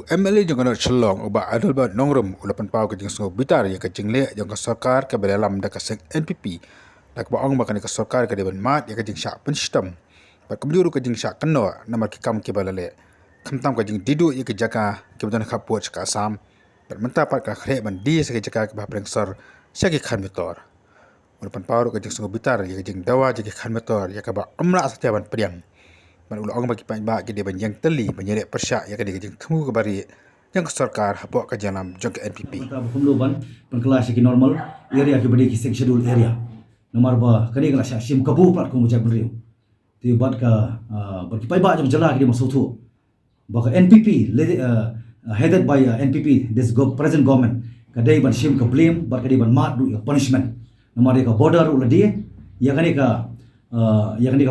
MLA jangan nak celong ubah adal ba nongrum ulapan pau ke jing so bitar ya ke jing le jang ke sarkar ke dalam da ke sek NPP dak ba ong ba kan ke sarkar ke deban mat ya ke jing syak pen sistem ba kemjuru ke jing syak keno nama ki kam ke balale kamtam ke jing didu ya ke jaka ke betan khapot ka asam ba menta pat ka khre ban di se ke jaka ke ba prengsor syaki khan betor ulapan pau ke jing so bitar ya ke jing dawa ya ke khan betor ya ke ba amra satya ban priang man ulo ong bagi ba ke deban yang teli menyerek persyak ya ke jing kemu ke bari yang sarkar hapok ke jalam jong ke NPP. Pemluban kelas ki normal area ki badi ki schedule area. Nomor ba kani kala sim kabu plat ko mujak beriu. Ti bat ka pai ba jam jala ki masautu. Ba ka NPP headed by NPP this present government kadai ban sim ka blame bat kadai ban mat du punishment. Nomor ka border ula dia ya kani ka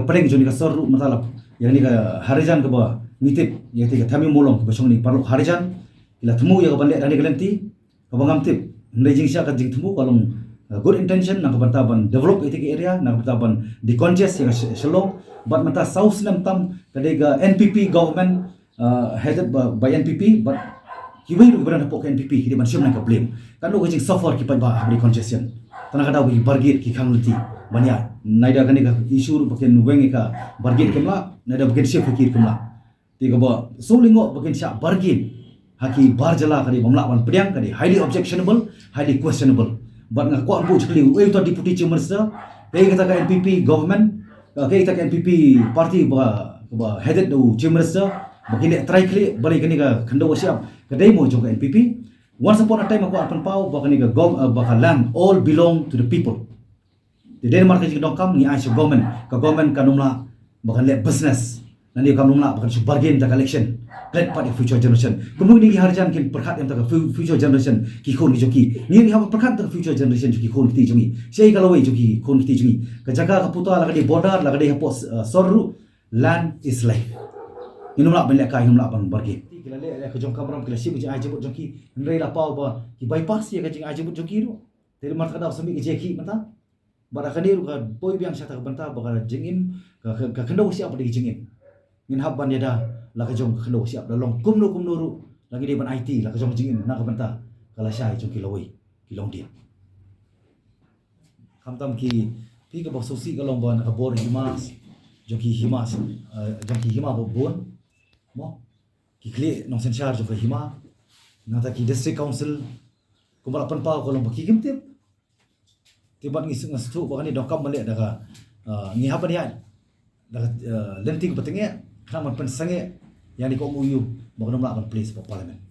peleng joni ka soru matalap yang ni ka harijan ka ba ngitip ya ti ka thami molong ba song ni parlo harijan ila themu ya ka ban le dani galanti ka bangam tip ndai jing sya ka jing themu kalong good intention na ka bantaban develop iti ka area na ka bantaban di conges ya shalom but mata south nam tam kadai ga NPP government headed by NPP but hiwai ru beran hapok NPP hidi man syam na ka blame kan lo ka jing suffer ki pa ba di congestion tanah ka daw ki bargit ki khanglti banyak naida kani ka issue baken nuweng ka bargin kemla naida baken chef fikir kemla tiga ba solingo baken sya bargin haki barjala kani mamla ban priang kani highly objectionable highly questionable but nga ko ambu chkli we to deputy chief minister kay kata ka NPP government kay kata ka NPP party ba headed to chief minister bakin try kli bali kani ka khando siap kadai mo jong ka NPP once upon a time ako apan pau bakani ka land all belong to the people. Di Denmark jing dongkam ni ai government ka numla bakan le business nani ka numla bakan su bargain ta collection great part of future generation kemudian ni harjan kin perkhat yang ta future generation ki khon ki joki ni ha perkhat ta future generation ki khon ki jongi sei kalau we joki khon ki jongi ka jaga ka puta la ka di border la ka di hapos sorru land is life ni numla ben le ka numla bang bargain kila le ka jongkam ram kila si bi ai jebut joki ndrei la pau ba ki bypass ya ka jing ai jebut joki ru dari marka da sami ki jeki mata bara kadir ka boy biang syata banta bakal jingin ka kendo siap di jingin ngin habban ya da la ka jong kendo siap da long kumno ru lagi di ban IT la ka jong jingin na ka banta kala syai jong kilawai kilong dia kamtam ki pi ka bososi ka long ban ka bor himas jong ki hima bo bon mo ki kle nong sen charge jong ka hima ngata ki district council kumbala pan pa ko long ki kimtip tibat ngi stu bakani dokam male daga ngi hapan ya daga lenting petenge khaman pen sange yang di ko muyu bakon mla place for parliament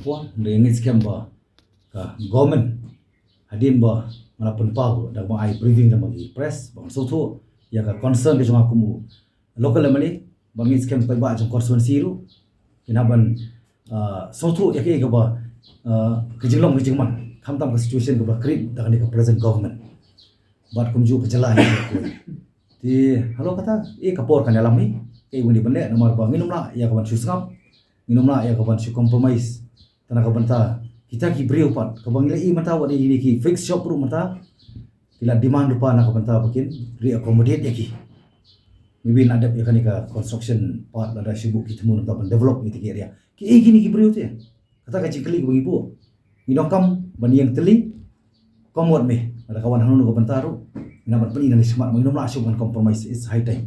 puan de ngi scam ba ka government hadin ba malapan pau daga ba ai briefing da bagi press bang soto ya ka concern ke jong akumu local male bangi scam pa ba jong constituency ru kinaban soto ya ke ba kejinglong kejingman kamtam ka situation ka bakrit dengan ka present government bat kumju ka jala ya ko ti halo kata kapor kan dalam ni wani bende nomor ba nginum la ya ka ban susngap nginum la ya ka ban su compromise tanah ka banta kita ki brio pat ka bang lai mata wadi ni ki fix shop ru mata kila demand rupa na ka banta bakin re accommodate ya ki maybe adap ya kan ka construction part ada sibuk kita mun ta ban develop ni ti area ki gini ki brio tu ya kata ka cikli bagi bu Minokam bani yang teli komod me ada kawan hanu ko bantaru ina ban pani na smart mo inom la asyo ban compromise is high time